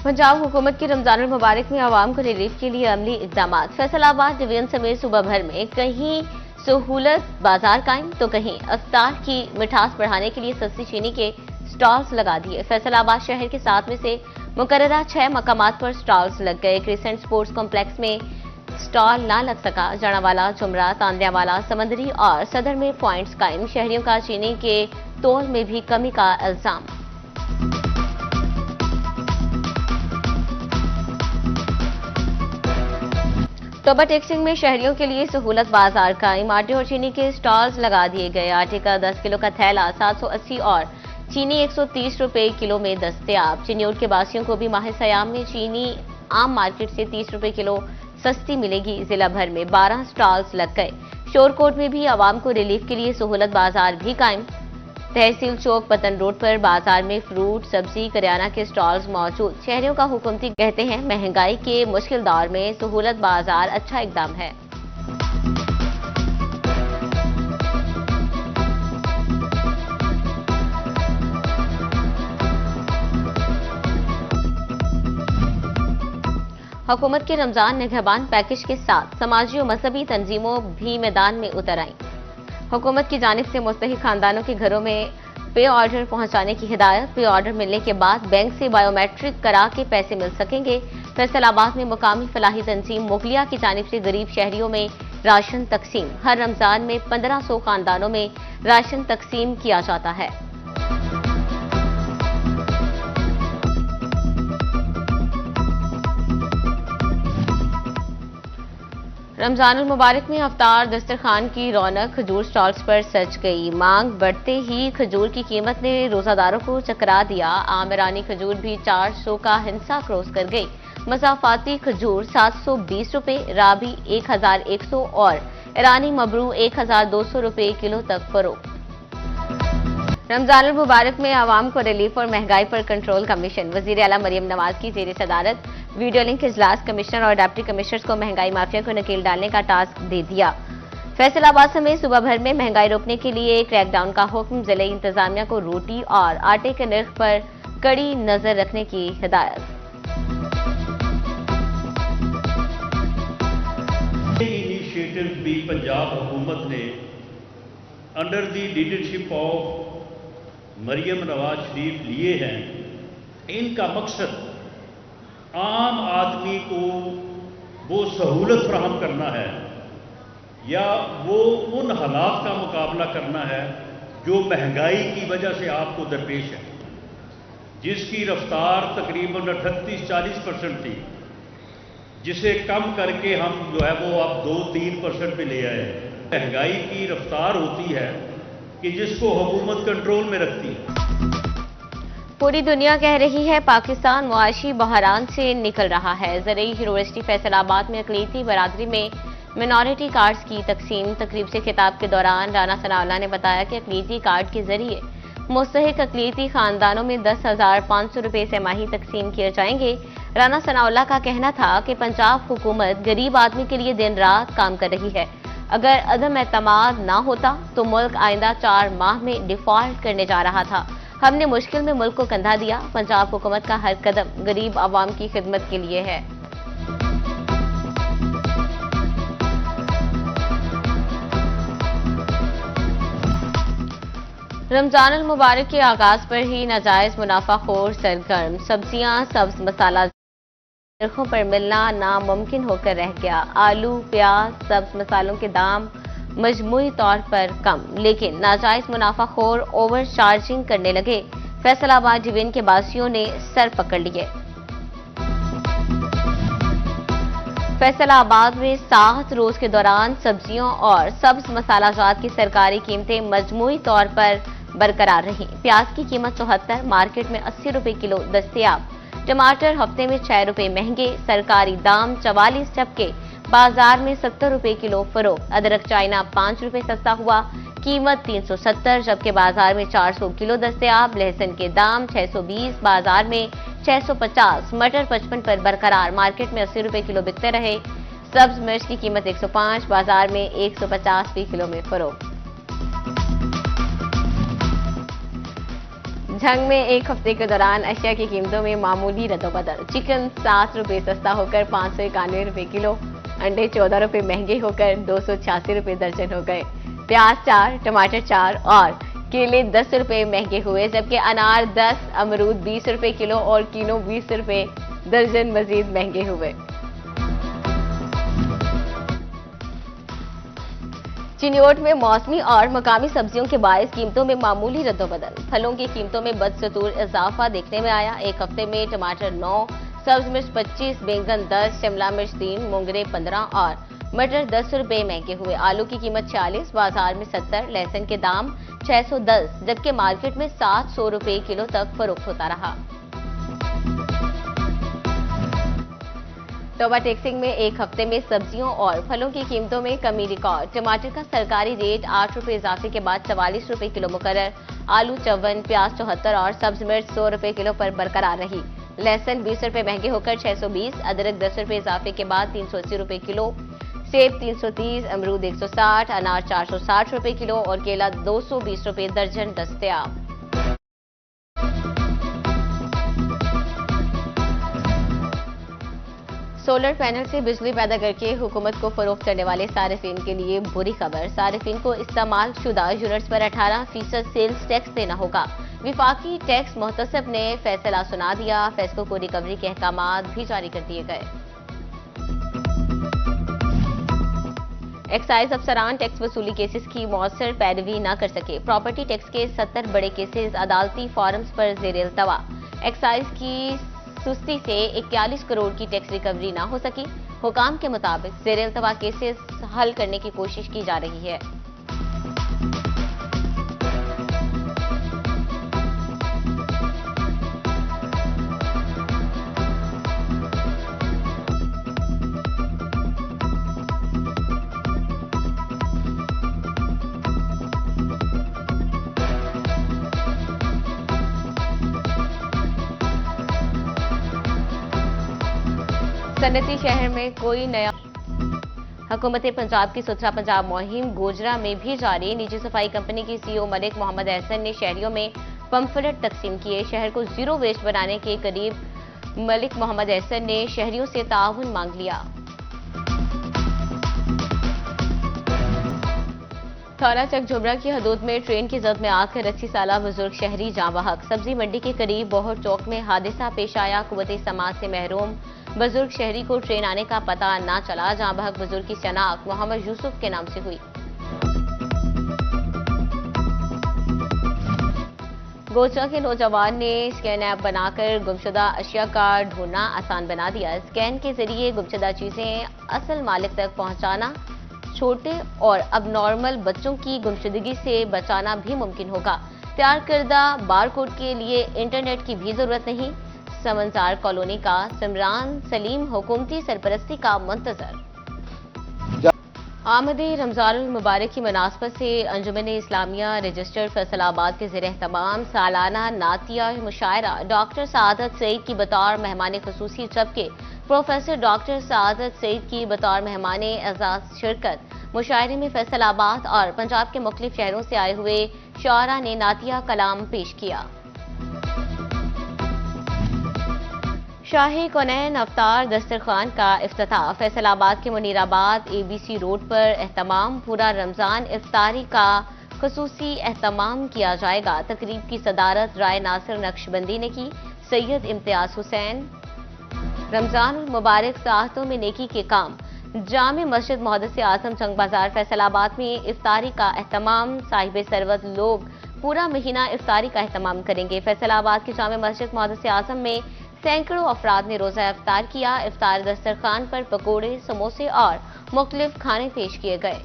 पंजाब हुकूमत की रमजानुल मुबारक में आवाम को रिलीफ के लिए अमली इकदाम। फैसलाबाद डिवीजन समेत सूबा भर में कहीं सहूलत बाजार कायम तो कहीं अफ्तार की मिठास बढ़ाने के लिए सस्ती चीनी के स्टॉल्स लगा दिए। फैसलाबाद शहर के 7 में से मुकर्ररा 6 मकामात पर स्टॉल्स लग गए। क्रिसेंट स्पोर्ट्स कॉम्प्लेक्स में स्टॉल ना लग सका। जनावाला, चुमरा, तांदियावाला, समंदरी और सदर में पॉइंट्स कायम। शहरियों का चीनी के तोल में भी कमी का इल्जाम। तोबा टेक्सिंग में शहरियों के लिए सहूलत बाजार कायम। आटे और चीनी के स्टॉल्स लगा दिए गए। आटे का 10 किलो का थैला 780 और चीनी 130 रुपए किलो में दस्तयाब। चिन्योट के बासियों को भी माह सयाम में चीनी आम मार्केट से 30 रुपए किलो सस्ती मिलेगी। जिला भर में 12 स्टॉल्स लग गए। शोरकोट में भी आवाम को रिलीफ के लिए सहूलत बाजार भी कायम। तहसील चौक पतन रोड पर बाजार में फ्रूट, सब्जी, करियाना के स्टॉल्स मौजूद। शहरियों का हुकूमती कहते हैं महंगाई के मुश्किल दौर में सहूलत बाजार अच्छा इकदाम है। हुकूमत के रमजान निगहबान पैकेज के साथ समाजी और मजहबी तंजीमों भी मैदान में उतर आईं। हुकूमत की जानिब से मुस्तहिक खानदानों के घरों में पे ऑर्डर पहुंचाने की हिदायत। पे ऑर्डर मिलने के बाद बैंक से बायोमेट्रिक करा के पैसे मिल सकेंगे। फैसलाबाद में मुकामी फलाही तंजीम मुगलिया की जानिब से गरीब शहरियों में राशन तकसीम। हर रमजान में 1500 खानदानों में राशन तकसीम किया जाता है। रमजानुल मुबारक में अफ्तार दस्तरखान की रौनक खजूर स्टॉल्स पर सज गई। मांग बढ़ते ही खजूर की कीमत ने रोजादारों को चकरा दिया। आम ईरानी खजूर भी 400 का हिंसा क्रॉस कर गई। मसाफाती खजूर 720 रुपए, राबी 1100 और ईरानी मबरू 1200 रुपए किलो तक फरोख्त। रमजानुल मुबारक में आवाम को रिलीफ और महंगाई पर कंट्रोल कमीशन। वजीर आला मरियम नवाज की जेर सदारत वीडियो लिंक इजलास कमिश्नर और डिप्टी कमिश्नर्स को महंगाई माफिया को नकेल डालने का टास्क दे दिया। फैसलाबाद समेत सूबा भर में महंगाई रोकने के लिए क्रैकडाउन का हुक्म। जिले इंतजामिया को रोटी और आटे के नर्ख पर कड़ी नजर रखने की हिदायत। इनिशिएटिव भी पंजाब हुकूमत ने under the leadership of Maryam Nawaz Sharif लिए हैं। इनका मकसद आम आदमी को वो सहूलत फराहम करना है या वो उन हालात का मुकाबला करना है जो महंगाई की वजह से आपको दरपेश है, जिसकी रफ्तार तकरीबन 38-40% थी, जिसे कम करके हम जो है वो अब 2-3% पे ले आए। महंगाई की रफ्तार होती है कि जिसको हुकूमत कंट्रोल में रखती है। पूरी दुनिया कह रही है पाकिस्तान मुआशी बहरान से निकल रहा है। ज़रई यूनिवर्सिटी फैसलाबाद में अक़लीती बरादरी में मिनॉरिटी कार्ड्स की तकसीम तकरीब से खिताब के दौरान राना सनाउल्लाह ने बताया कि अक़लीती कार्ड के जरिए मुस्तहिक अक़लीती खानदानों में 10,500 रुपये सेमाही तकसीम किए जाएंगे। राना सनाउल्लाह का कहना था कि पंजाब हुकूमत गरीब आदमी के लिए दिन रात काम कर रही है। अगर अदम एतमाद ना होता तो मुल्क आइंदा 4 माह में डिफॉल्ट करने जा रहा था। हमने मुश्किल में मुल्क को कंधा दिया। पंजाब हुकूमत का हर कदम गरीब आवाम की खिदमत के लिए है। रमजानुल मुबारक के आगाज पर ही नाजायज मुनाफाखोर सरगर्म। सब्जियां, सब्ज मसाला नरखों पर मिलना नामुमकिन होकर रह गया। आलू, प्याज, सब्ज मसालों के दाम मजमूई तौर पर कम, लेकिन नाजायज मुनाफाखोर ओवर चार्जिंग करने लगे। फैसलाबाद डिवीजन के बासियों ने सर पकड़ लिए। फैसलाबाद में 7 रोज के दौरान सब्जियों और सब्ज मसालाजात की सरकारी कीमतें मजमूई तौर पर बरकरार रही। प्याज की कीमत 74, मार्केट में 80 रुपए किलो दस्तयाब। टमाटर हफ्ते में 6 रुपए महंगे, सरकारी दाम 44 जबकि बाजार में 70 रुपए किलो फरोख्त। अदरक चाइना 5 रुपए सस्ता हुआ, कीमत 370 जबकि बाजार में 400 किलो दस्तयाब। लहसुन के दाम 620, बाजार में 650। मटर 55 पर बरकरार, मार्केट में 80 रुपए किलो बिकते रहे। सब्ज मिर्च की कीमत 105, बाजार में 150 किलो में फरोख्त। जंग में एक हफ्ते के दौरान अशिया की कीमतों में मामूली रद्दोबदल। चिकन 7 रुपए सस्ता होकर 591 रुपए किलो, अंडे 14 रुपए महंगे होकर 286 रुपए दर्जन हो गए। प्याज 4, टमाटर 4 और केले 10 रुपए महंगे हुए, जबकि अनार 10, अमरूद 20 रुपए किलो और कीनो 20 रुपए दर्जन मजीद महंगे हुए। चिन्योट में मौसमी और मकामी सब्जियों के बायस कीमतों में मामूली रद्दोबदल। फलों की कीमतों में बदस्तूर इजाफा देखने में आया। एक हफ्ते में टमाटर 9, सब्ज मिर्च 25, बैंगन 10, शिमला मिर्च 3, मोंगरे 15 और मटर 10 रुपए महंगे हुए। आलू की कीमत 40, बाजार में 70, लहसुन के दाम 610, जबकि मार्केट में 700 रुपए किलो तक फरोख्त होता रहा। तोबा टेक्सिंग में एक हफ्ते में सब्जियों और फलों की कीमतों में कमी रिकॉर्ड। टमाटर का सरकारी रेट 8 रुपए इजाफे के बाद 44 रुपए किलो मुकर्रर, आलू 54, प्याज 74 और सब्ज मिर्च 100 रुपए किलो पर बरकरार रही। लहसुन 20 रुपए महंगे होकर 620, अदरक 10 रुपए इजाफे के बाद 380 रुपए किलो, सेब 330, अमरूद 160, अनार 460 रुपए किलो और केला 220 रुपए दर्जन दस्तयाब। सोलर पैनल से बिजली पैदा करके हुकूमत को फरोख्त करने वाले सारिफिन के लिए बुरी खबर। सारिफिन को इस्तेमाल शुदा यूनिट्स पर 18% सेल्स टैक्स देना होगा। विफाकी टैक्स मुहतसिब ने फैसला सुना दिया। फेस्को को रिकवरी के अहकामात भी जारी कर दिए गए। एक्साइज अफसरान टैक्स वसूली केसेस की मौसर पैरवी न कर सके। प्रॉपर्टी टैक्स के 70 बड़े केसेस अदालती फॉरम्स पर जेर अल्तवा। एक्साइज की सुस्ती से 41 करोड़ की टैक्स रिकवरी ना हो सकी। हुकाम के मुताबिक जेर अल्तवा केसेस हल करने की कोशिश की जा रही है। सनती शहर में कोई नया। हुकूमत पंजाब की सुथरा पंजाब मुहिम गोजरा में भी जारी। निजी सफाई कंपनी की सीईओ मलिक मोहम्मद एहसन ने शहरियों में पंफलेट तकसीम किए। शहर को जीरो वेस्ट बनाने के करीब मलिक मोहम्मद एहसन ने शहरियों से ताउन मांग लिया। थाना चक झुबरा की हदूद में ट्रेन की जद में आकर 80 साला बुजुर्ग शहरी जाँ बहक। सब्जी मंडी के करीब बोहर चौक में हादसा पेश आया। कुव्वते समाज से महरूम बुजुर्ग शहरी को ट्रेन आने का पता ना चला। जाँ बहक बुजुर्ग की शनाख्त मोहम्मद यूसुफ के नाम से हुई। गोचरा के नौजवान ने स्कैन ऐप बनाकर गुमशुदा अशिया का ढूंढना आसान बना दिया। स्कैन के जरिए गुमशुदा चीजें असल मालिक तक पहुंचाना, छोटे और अब बच्चों की गुमशुदगी से बचाना भी मुमकिन होगा। तैयार करदा बारकोड के लिए इंटरनेट की भी जरूरत नहीं। समंजार कॉलोनी का सिमरान सलीम हुकूमती सरपरस्ती का मुंतजर। आमदे रमजान मुबारक की मुनासबत से अंजुमन इस्लामिया रजिस्टर्ड फैसलाबाद के ज़ेर एहतमाम सालाना नातिया मुशायरा डॉक्टर सआदत सईद की बतौर मेहमान खुसूसी, जबकि प्रोफेसर डॉक्टर सआदत सईद की बतौर मेहमान एजाज शिरकत। मुशायरे में फैसलाबाद और पंजाब के मुख्तलिफ शहरों से आए हुए शुआरा ने नातिया कलाम पेश किया। शाही कौनैन अफ्तार दस्तरखान का इफ्तिताह। फैसलाबाद के मुनीराबाद ABC रोड पर एहतमाम। पूरा रमजान इफ्तारी का खुसूसी एहतमाम किया जाएगा। तकरीब की सदारत राय नासिर नक्शबंदी ने की। सैयद इम्तियाज हुसैन। रमजान मुबारक साहतों में नेकी के काम। जामे मस्जिद मुहद्दिस आजम जंग बाजार फैसलाबाद में इफ्तारी का एहतमाम। साहिब सरवत लोग पूरा महीना इफ्तारी का एहतमाम करेंगे। फैसलाबाद की जामे मस्जिद मुहद्दिस आजम में सैकड़ों अफराद ने रोजा इफ्तार किया। इफ्तार दस्तरखान पर पकोड़े, समोसे और मुख्तलिफ खाने पेश किए गए।